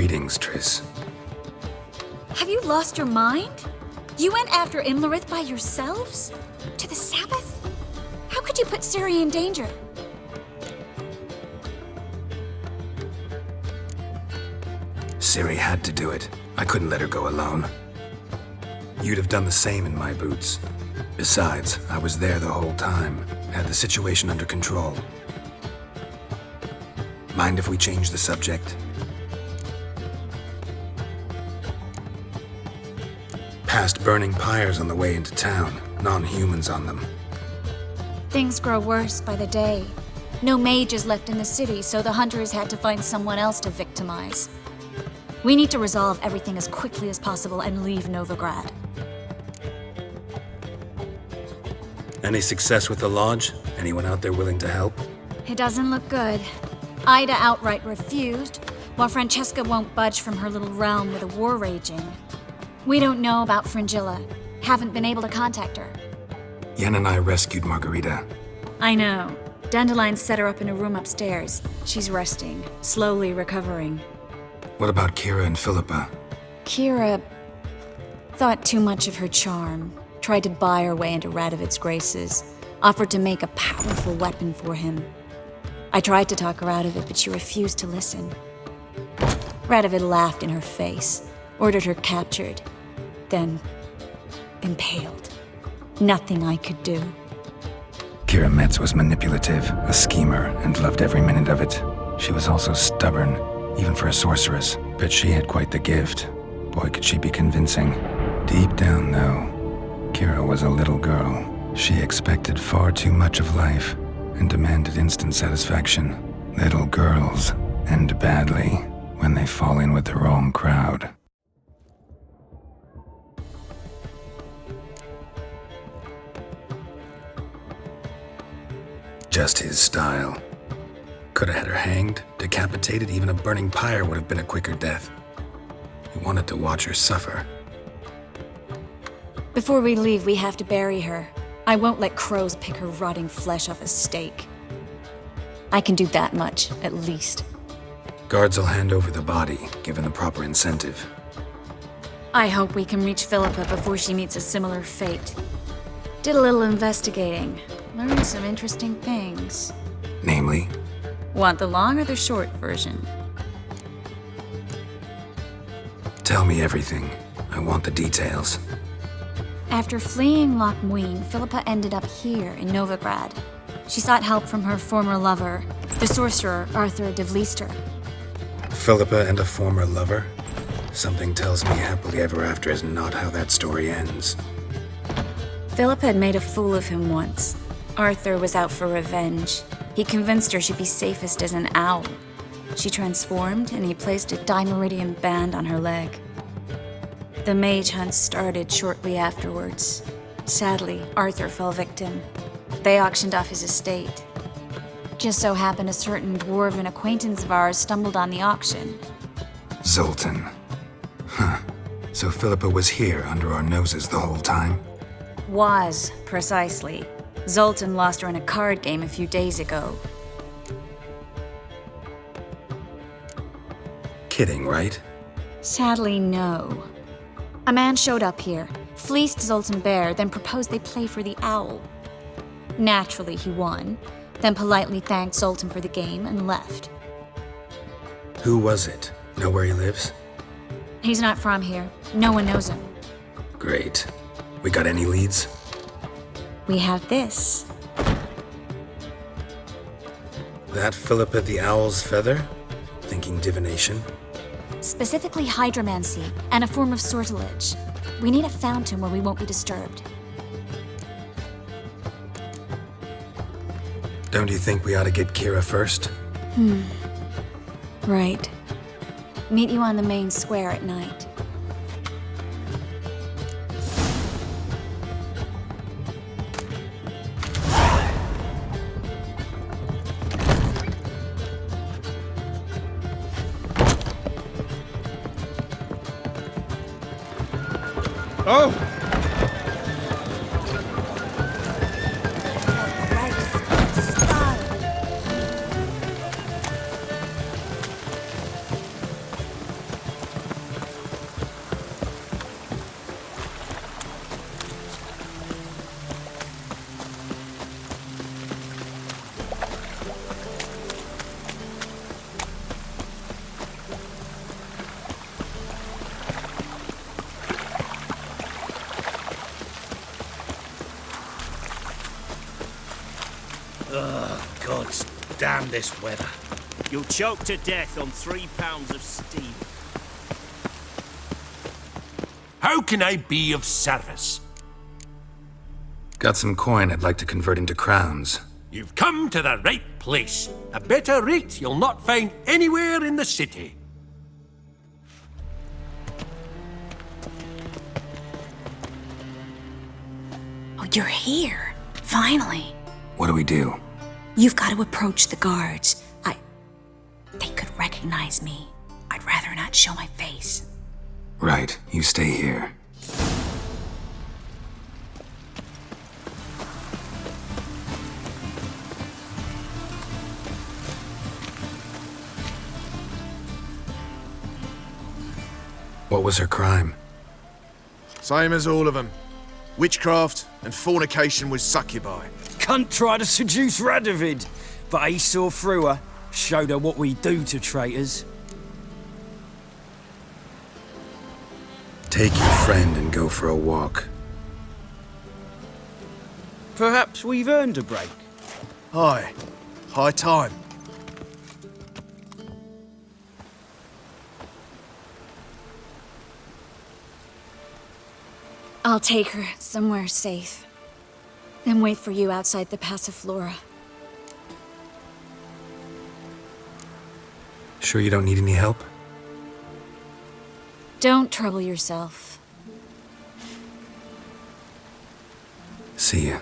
Greetings, Triss. Have you lost your mind? You went after Imlerith by yourselves? To the Sabbath? How could you put Ciri in danger? Ciri had to do it. I couldn't let her go alone. You'd have done the same in my boots. Besides, I was there the whole time, had the situation under control. Mind if we change the subject? Past burning pyres on the way into town, non-humans on them. Things grow worse by the day. No mages left in the city, so the hunters had to find someone else to victimize. We need to resolve everything as quickly as possible and leave Novigrad. Any success with the lodge? Anyone out there willing to help? It doesn't look good. Ida outright refused, while Francesca won't budge from her little realm with a war raging. We don't know about Fringilla. Haven't been able to contact her. Yen and I rescued Margarita. I know. Dandelion set her up in a room upstairs. She's resting, slowly recovering. What about Keira and Philippa? Keira thought too much of her charm, tried to buy her way into Radovid's graces, offered to make a powerful weapon for him. I tried to talk her out of it, but she refused to listen. Radovid laughed in her face, ordered her captured, then impaled. Nothing I could do. Keira Metz was manipulative, a schemer, and loved every minute of it. She was also stubborn, even for a sorceress, but she had quite the gift. Boy, could she be convincing. Deep down, though, Keira was a little girl. She expected far too much of life and demanded instant satisfaction. Little girls end badly when they fall in with the wrong crowd. Just his style. Could have had her hanged, decapitated, even a burning pyre would have been a quicker death. He wanted to watch her suffer. Before we leave, we have to bury her. I won't let crows pick her rotting flesh off a stake. I can do that much, at least. Guards will hand over the body, given the proper incentive. I hope we can reach Philippa before she meets a similar fate. Did a little investigating. Learned some interesting things. Namely? Want the long or the short version? Tell me everything. I want the details. After fleeing Loch Muin, Philippa ended up here in Novigrad. She sought help from her former lover, the sorcerer Arthur de Vlister. Philippa and a former lover? Something tells me happily ever after is not how that story ends. Philippa had made a fool of him once. Arthur was out for revenge. He convinced her she'd be safest as an owl. She transformed, and he placed a dimeridium band on her leg. The mage hunt started shortly afterwards. Sadly, Arthur fell victim. They auctioned off his estate. Just so happened a certain dwarven acquaintance of ours stumbled on the auction. Zoltan. Huh. So Philippa was here under our noses the whole time? Was, precisely. Zoltan lost her in a card game a few days ago. Kidding, right? Sadly, no. A man showed up here, fleeced Zoltan bare, then proposed they play for the owl. Naturally, he won, then politely thanked Zoltan for the game and left. Who was it? Know where he lives? He's not from here. No one knows him. Great. We got any leads? We have this. That Philippa the Owl's feather? Thinking divination? Specifically hydromancy and a form of sortilege. We need a fountain where we won't be disturbed. Don't you think we ought to get Keira first? Right. Meet you on the main square at night. Oh! Gods damn this weather. You'll choke to death on 3 pounds of steam. How can I be of service? Got some coin I'd like to convert into crowns. You've come to the right place. A better rate you'll not find anywhere in the city. Oh, you're here. Finally. What do we do? You've got to approach the guards. They could recognize me. I'd rather not show my face. Right, you stay here. What was her crime? Same as all of them. Witchcraft and fornication with succubi. Cunt tried to seduce Radovid, but he saw through her, showed her what we do to traitors. Take your friend and go for a walk. Perhaps we've earned a break. Aye. High time. I'll take her somewhere safe. Then wait for you outside the Passiflora. Sure you don't need any help? Don't trouble yourself. See ya.